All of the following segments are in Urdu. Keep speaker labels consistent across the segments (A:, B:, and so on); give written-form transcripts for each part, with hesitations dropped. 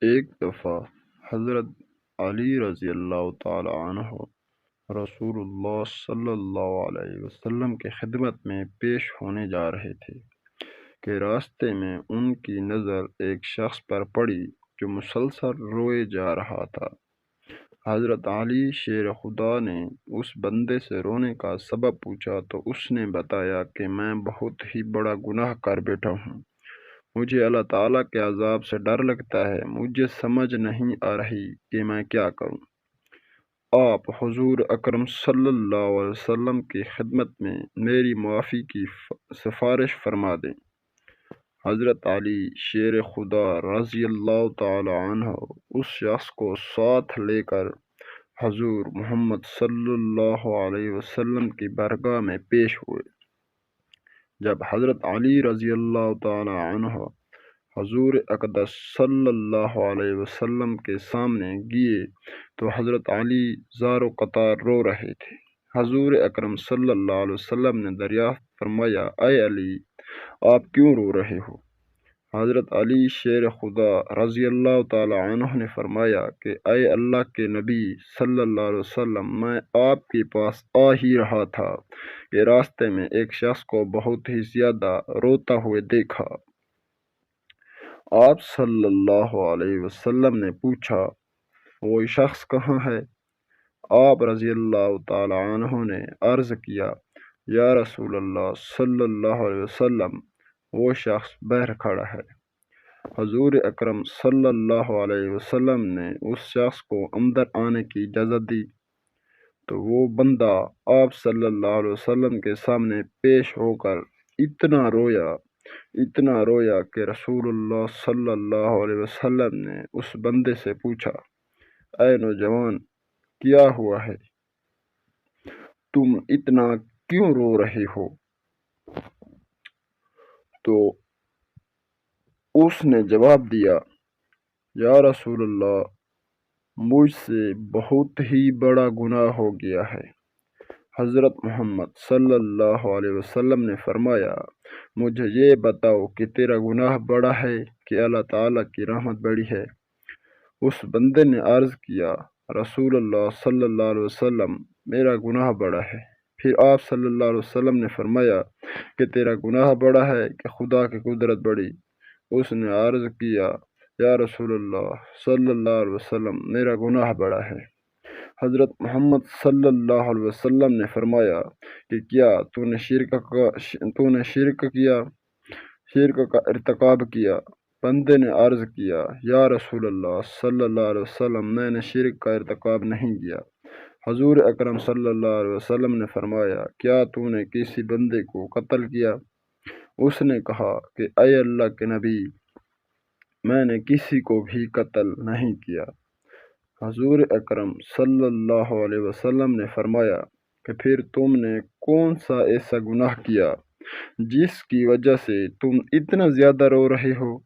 A: ایک دفعہ حضرت علی رضی اللہ تعالی عنہ رسول اللہ صلی اللہ علیہ وسلم کی خدمت میں پیش ہونے جا رہے تھے کہ راستے میں ان کی نظر ایک شخص پر پڑی جو مسلسل روئے جا رہا تھا۔ حضرت علی شیر خدا نے اس بندے سے رونے کا سبب پوچھا تو اس نے بتایا کہ میں بہت ہی بڑا گناہ کر بیٹھا ہوں، مجھے اللہ تعالیٰ کے عذاب سے ڈر لگتا ہے، مجھے سمجھ نہیں آ رہی کہ میں کیا کروں۔ آپ حضور اکرم صلی اللہ علیہ وسلم کی خدمت میں میری معافی کی سفارش فرما دیں۔ حضرت علی شیر خدا رضی اللہ تعالی عنہ اس شخص کو ساتھ لے کر حضور محمد صلی اللہ علیہ وسلم کی بارگاہ میں پیش ہوئے۔ جب حضرت علی رضی اللہ تعالی عنہ حضور اقدس صلی اللہ علیہ وسلم کے سامنے گئے تو حضرت علی زار و قطار رو رہے تھے۔ حضور اکرم صلی اللہ علیہ وسلم نے دریافت فرمایا، اے علی، آپ کیوں رو رہے ہو؟ حضرت علی شیر خدا رضی اللہ تعالی عنہ نے فرمایا کہ اے اللہ کے نبی صلی اللہ علیہ وسلم، میں آپ کے پاس آ ہی رہا تھا کہ راستے میں ایک شخص کو بہت ہی زیادہ روتا ہوئے دیکھا۔ آپ صلی اللہ علیہ وسلم نے پوچھا، وہ شخص کہاں ہے؟ آپ رضی اللہ تعالی عنہ نے عرض کیا، یا رسول اللہ صلی اللہ علیہ وسلم، وہ شخص باہر کھڑا ہے۔ حضور اکرم صلی اللہ علیہ وسلم نے اس شخص کو اندر آنے کی اجازت دی تو وہ بندہ آپ صلی اللہ علیہ وسلم کے سامنے پیش ہو کر اتنا رویا کہ رسول اللہ صلی اللہ علیہ وسلم نے اس بندے سے پوچھا، اے نوجوان، کیا ہوا ہے؟ تم اتنا کیوں رو رہے ہو؟ تو اس نے جواب دیا، یا رسول اللہ، مجھ سے بہت ہی بڑا گناہ ہو گیا ہے۔ حضرت محمد صلی اللہ علیہ وسلم نے فرمایا، مجھے یہ بتاؤ کہ تیرا گناہ بڑا ہے کہ اللہ تعالیٰ کی رحمت بڑی ہے؟ اس بندے نے عرض کیا، رسول اللہ صلی اللہ علیہ وسلم، میرا گناہ بڑا ہے۔ پھر آپ صلی اللہ علیہ وسلم نے فرمایا کہ تیرا گناہ بڑا ہے کہ خدا کی قدرت بڑی؟ اس نے عرض کیا، یا رسول اللہ صلی اللہ علیہ وسلم، میرا گناہ بڑا ہے۔ حضرت محمد صلی اللہ علیہ وسلم نے فرمایا کہ کیا تو نے شرک کا ارتکاب کیا؟ بندے نے عرض کیا، یا رسول اللہ صلی اللہ علیہ وسلم، میں نے شرک کا ارتکاب نہیں کیا۔ حضور اکرم صلی اللہ علیہ وسلم نے فرمایا، کیا تو نے کسی بندے کو قتل کیا؟ اس نے کہا کہ اے اللہ کے نبی، میں نے کسی کو بھی قتل نہیں کیا۔ حضور اکرم صلی اللہ علیہ وسلم نے فرمایا کہ پھر تم نے کون سا ایسا گناہ کیا جس کی وجہ سے تم اتنا زیادہ رو رہے ہو؟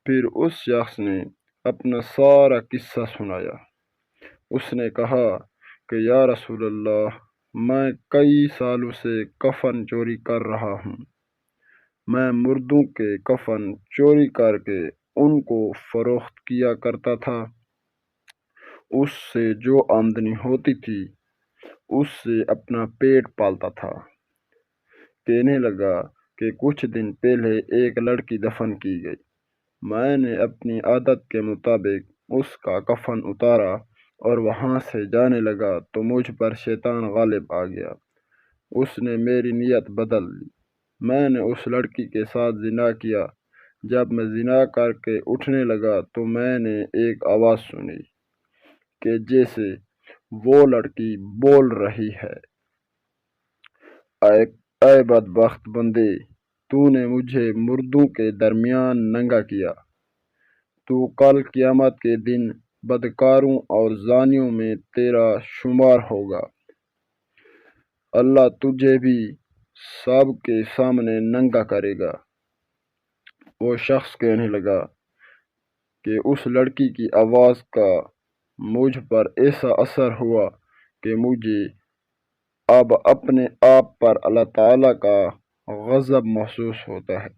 A: پھر اس شخص نے اپنا سارا قصہ سنایا۔ اس نے کہا کہ یا رسول اللہ، میں کئی سالوں سے کفن چوری کر رہا ہوں۔ میں مردوں کے کفن چوری کر کے ان کو فروخت کیا کرتا تھا۔ اس سے جو آمدنی ہوتی تھی اس سے اپنا پیٹ پالتا تھا۔ کہنے لگا کہ کچھ دن پہلے ایک لڑکی دفن کی گئی۔ میں نے اپنی عادت کے مطابق اس کا کفن اتارا اور وہاں سے جانے لگا تو مجھ پر شیطان غالب آ گیا۔ اس نے میری نیت بدل لی۔ میں نے اس لڑکی کے ساتھ زنا کیا۔ جب میں زنا کر کے اٹھنے لگا تو میں نے ایک آواز سنی کہ جیسے وہ لڑکی بول رہی ہے، اے بدبخت بندے، تو نے مجھے مردوں کے درمیان ننگا کیا، تو کل قیامت کے دن بدکاروں اور زانیوں میں تیرا شمار ہوگا۔ اللہ تجھے بھی سب کے سامنے ننگا کرے گا۔ وہ شخص کہنے لگا کہ اس لڑکی کی آواز کا مجھ پر ایسا اثر ہوا کہ مجھے اب اپنے آپ پر اللہ تعالیٰ کا غضب محسوس ہوتا ہے۔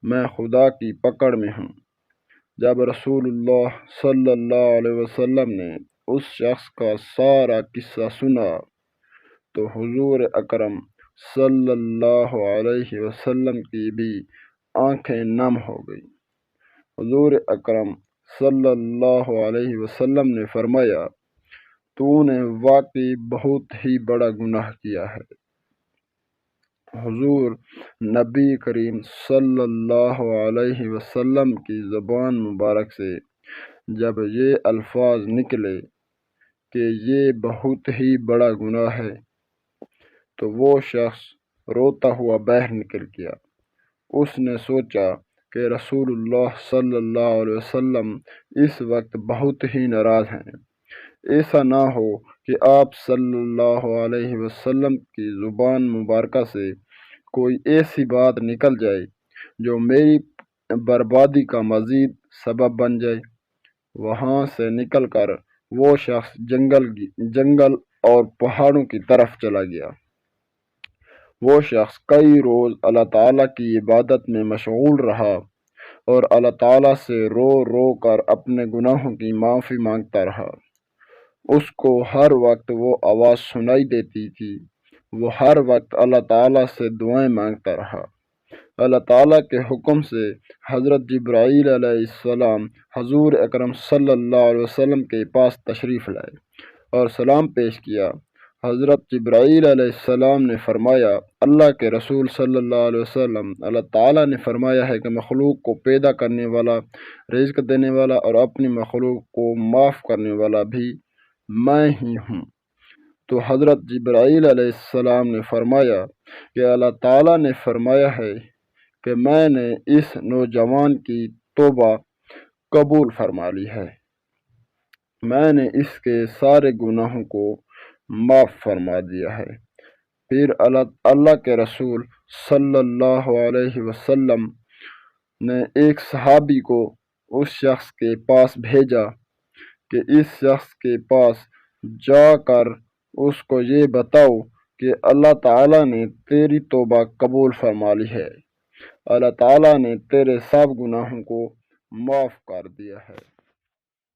A: میں خدا کی پکڑ میں ہوں۔ جب رسول اللہ صلی اللہ علیہ وسلم نے اس شخص کا سارا قصہ سنا تو حضور اکرم صلی اللہ علیہ وسلم کی بھی آنکھیں نم ہو گئیں۔ حضور اکرم صلی اللہ علیہ وسلم نے فرمایا، تو نے واقعی بہت ہی بڑا گناہ کیا ہے۔ حضور نبی کریم صلی اللہ علیہ وسلم کی زبان مبارک سے جب یہ الفاظ نکلے کہ یہ بہت ہی بڑا گناہ ہے تو وہ شخص روتا ہوا باہر نکل گیا۔ اس نے سوچا کہ رسول اللہ صلی اللہ علیہ وسلم اس وقت بہت ہی ناراض ہیں، ایسا نہ ہو کہ آپ صلی اللہ علیہ وسلم کی زبان مبارکہ سے کوئی ایسی بات نکل جائے جو میری بربادی کا مزید سبب بن جائے۔ وہاں سے نکل کر وہ شخص جنگل اور پہاڑوں کی طرف چلا گیا۔ وہ شخص کئی روز اللہ تعالیٰ کی عبادت میں مشغول رہا اور اللہ تعالیٰ سے رو رو کر اپنے گناہوں کی معافی مانگتا رہا۔ اس کو ہر وقت وہ آواز سنائی دیتی تھی، وہ ہر وقت اللہ تعالیٰ سے دعائیں مانگتا رہا۔ اللہ تعالیٰ کے حکم سے حضرت جبرائیل علیہ السلام حضور اکرم صلی اللہ علیہ وسلم کے پاس تشریف لائے اور سلام پیش کیا۔ حضرت جبرائیل علیہ السلام نے فرمایا، اللہ کے رسول صلی اللہ علیہ وسلم، اللہ تعالیٰ نے فرمایا ہے کہ مخلوق کو پیدا کرنے والا، رزق دینے والا اور اپنی مخلوق کو معاف کرنے والا بھی میں ہی ہوں۔ تو حضرت جبرائیل علیہ السلام نے فرمایا کہ اللہ تعالیٰ نے فرمایا ہے کہ میں نے اس نوجوان کی توبہ قبول فرما لی ہے، میں نے اس کے سارے گناہوں کو معاف فرما دیا ہے۔ پھر اللہ کے رسول صلی اللہ علیہ وسلم نے ایک صحابی کو اس شخص کے پاس بھیجا کہ اس شخص کے پاس جا کر اس کو یہ بتاؤ کہ اللہ تعالیٰ نے تیری توبہ قبول فرما لی ہے، اللہ تعالیٰ نے تیرے سب گناہوں کو معاف کر دیا ہے۔